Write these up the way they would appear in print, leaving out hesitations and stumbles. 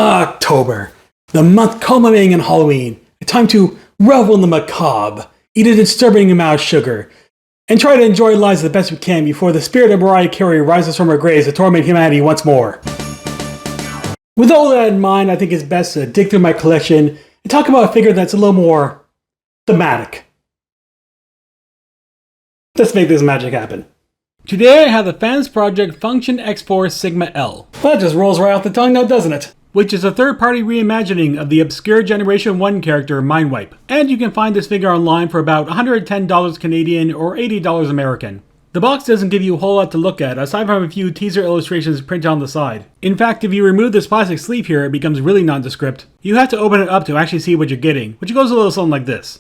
October, the month culminating in Halloween. A time to revel in the macabre, eat a disturbing amount of sugar, and try to enjoy lives the best we can before the spirit of Mariah Carey rises from her grave to torment humanity once more. With all that in mind, I think it's best to dig through my collection and talk about a figure that's a little more thematic. Let's make this magic happen. Today I have the FansProject Function X-4 Sigma L. Well, that just rolls right off the tongue now, doesn't it? Which is a third-party reimagining of the obscure Generation 1 character Mindwipe. And you can find this figure online for about $110 Canadian or $80 American. The box doesn't give you a whole lot to look at, aside from a few teaser illustrations printed on the side. In fact, if you remove this plastic sleeve here, it becomes really nondescript. You have to open it up to actually see what you're getting, which goes a little something like this.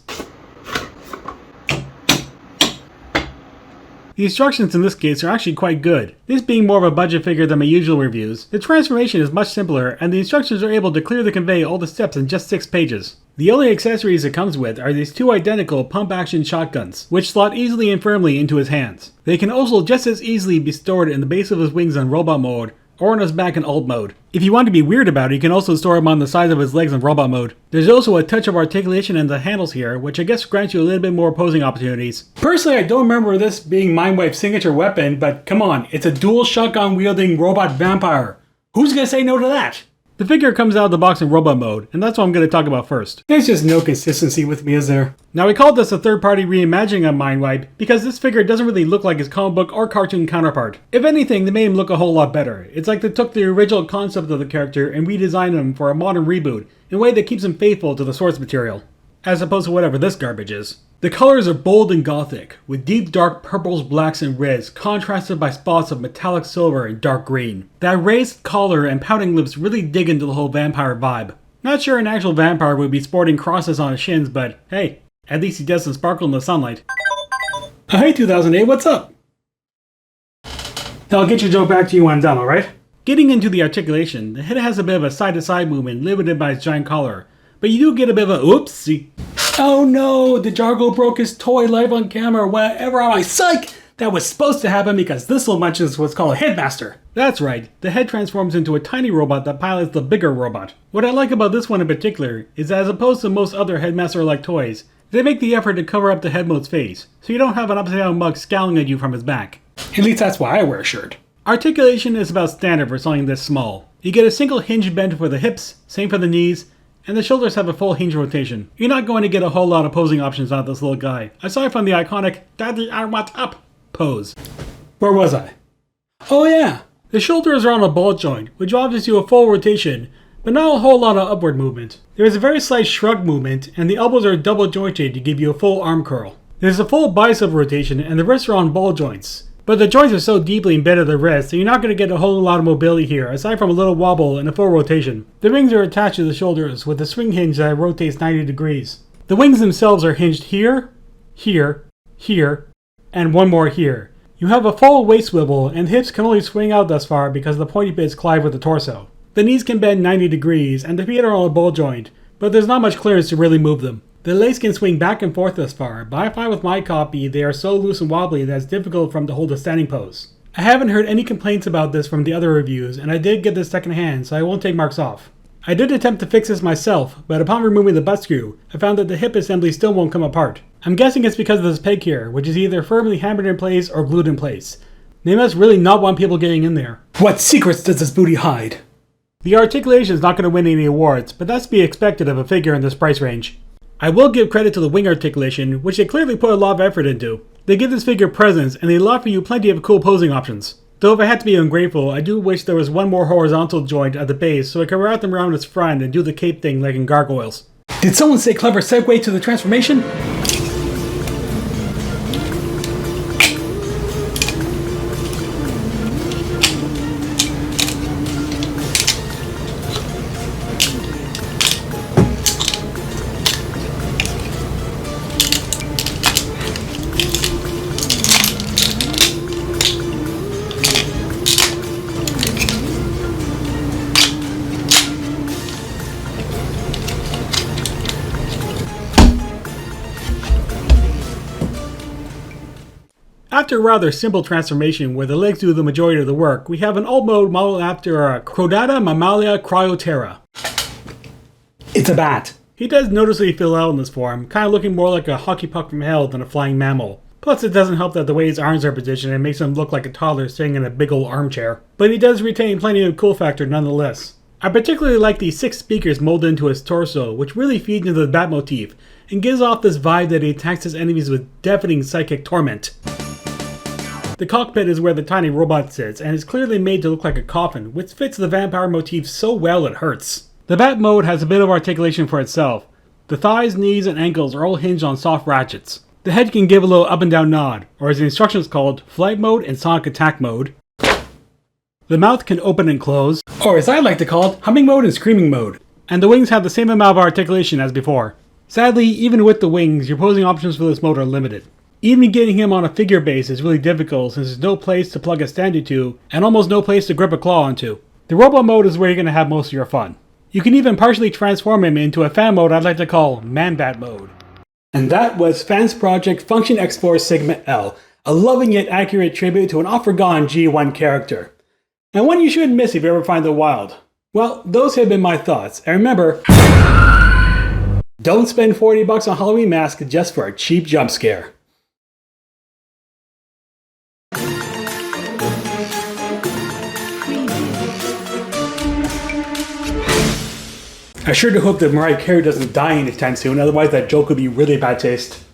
The instructions in this case are actually quite good. This being more of a budget figure than my usual reviews, the transformation is much simpler and the instructions are able to clearly convey all the steps in just 6 pages. The only accessories it comes with are these 2 identical pump-action shotguns, which slot easily and firmly into his hands. They can also just as easily be stored in the base of his wings in robot mode, or on his back in alt mode. If you want to be weird about it, you can also store him on the sides of his legs in robot mode. There's also a touch of articulation in the handles here, which I guess grants you a little bit more posing opportunities. Personally, I don't remember this being Mindwipe's signature weapon, but come on, it's a dual shotgun wielding robot vampire. Who's gonna say no to that? The figure comes out of the box in robot mode, and that's what I'm going to talk about first. There's just no consistency with me, is there? Now, we called this a third-party reimagining of Mindwipe because this figure doesn't really look like his comic book or cartoon counterpart. If anything, they made him look a whole lot better. It's like they took the original concept of the character and redesigned him for a modern reboot in a way that keeps him faithful to the source material, as opposed to whatever this garbage is. The colors are bold and gothic, with deep dark purples, blacks, and reds contrasted by spots of metallic silver and dark green. That raised collar and pouting lips really dig into the whole vampire vibe. Not sure an actual vampire would be sporting crosses on his shins, but hey, at least he doesn't sparkle in the sunlight. Hey 2008, what's up? I'll get your joke back to you when I'm done, alright? Getting into the articulation, the head has a bit of a side-to-side movement limited by its giant collar, but you do get a bit of a oopsie. Oh no, the Jargo broke his toy live on camera, whatever, I'm like, psych! That was supposed to happen because this little munch is what's called a headmaster. That's right, the head transforms into a tiny robot that pilots the bigger robot. What I like about this one in particular is that as opposed to most other headmaster-like toys, they make the effort to cover up the headmode's face, so you don't have an upside-down mug scowling at you from his back. At least that's why I wear a shirt. Articulation is about standard for something this small. You get a single hinge bend for the hips, same for the knees, and the shoulders have a full hinge rotation. You're not going to get a whole lot of posing options out of this little guy, aside from the iconic "Daddy, I want up" pose. Where was I? Oh yeah! The shoulders are on a ball joint, which offers you a full rotation, but not a whole lot of upward movement. There is a very slight shrug movement, and the elbows are double jointed to give you a full arm curl. There's a full bicep rotation, and the wrists are on ball joints. But the joints are so deeply embedded in the wrist that you're not going to get a whole lot of mobility here, aside from a little wobble and a full rotation. The wings are attached to the shoulders with a swing hinge that rotates 90 degrees. The wings themselves are hinged here, here, here, and one more here. You have a full waist swivel, and hips can only swing out thus far because the pointy bits collide with the torso. The knees can bend 90 degrees, and the feet are on a ball joint, but there's not much clearance to really move them. The legs can swing back and forth thus far, but I find with my copy they are so loose and wobbly that it's difficult for them to hold a standing pose. I haven't heard any complaints about this from the other reviews, and I did get this second hand, so I won't take marks off. I did attempt to fix this myself, but upon removing the butt screw, I found that the hip assembly still won't come apart. I'm guessing it's because of this peg here, which is either firmly hammered in place or glued in place. They must really not want people getting in there. What secrets does this booty hide? The articulation is not going to win any awards, but that's to be expected of a figure in this price range. I will give credit to the wing articulation, which they clearly put a lot of effort into. They give this figure presence, and they offer you plenty of cool posing options. Though if I had to be ungrateful, I do wish there was one more horizontal joint at the base so I could wrap them around its front and do the cape thing like in Gargoyles. Did someone say clever segue to the transformation? After a rather simple transformation where the legs do the majority of the work, we have an alt mode modeled after a Chordata Mammalia Cryoptera. It's a bat. He does noticeably fill out in this form, kind of looking more like a hockey puck from hell than a flying mammal. Plus it doesn't help that the way his arms are positioned, it makes him look like a toddler sitting in a big old armchair. But he does retain plenty of cool factor nonetheless. I particularly like the 6 speakers molded into his torso, which really feeds into the bat motif, and gives off this vibe that he attacks his enemies with deafening psychic torment. The cockpit is where the tiny robot sits, and is clearly made to look like a coffin, which fits the vampire motif so well it hurts. The bat mode has a bit of articulation for itself. The thighs, knees, and ankles are all hinged on soft ratchets. The head can give a little up and down nod, or as the instructions called, flight mode and sonic attack mode. The mouth can open and close, or as I like to call it, humming mode and screaming mode. And the wings have the same amount of articulation as before. Sadly, even with the wings, your posing options for this mode are limited. Even getting him on a figure base is really difficult since there's no place to plug a standee to, and almost no place to grip a claw onto. The robot mode is where you're going to have most of your fun. You can even partially transform him into a fan mode I'd like to call Man-Bat mode. And that was FansProject Function X-4 Sigma L, a loving yet accurate tribute to an oft-forgotten G1 character. And one you shouldn't miss if you ever find the wild. Well, those have been my thoughts, and remember, don't spend $40 on Halloween mask just for a cheap jump scare. I sure do hope that Mariah Carey doesn't die anytime soon, otherwise that joke would be really bad taste.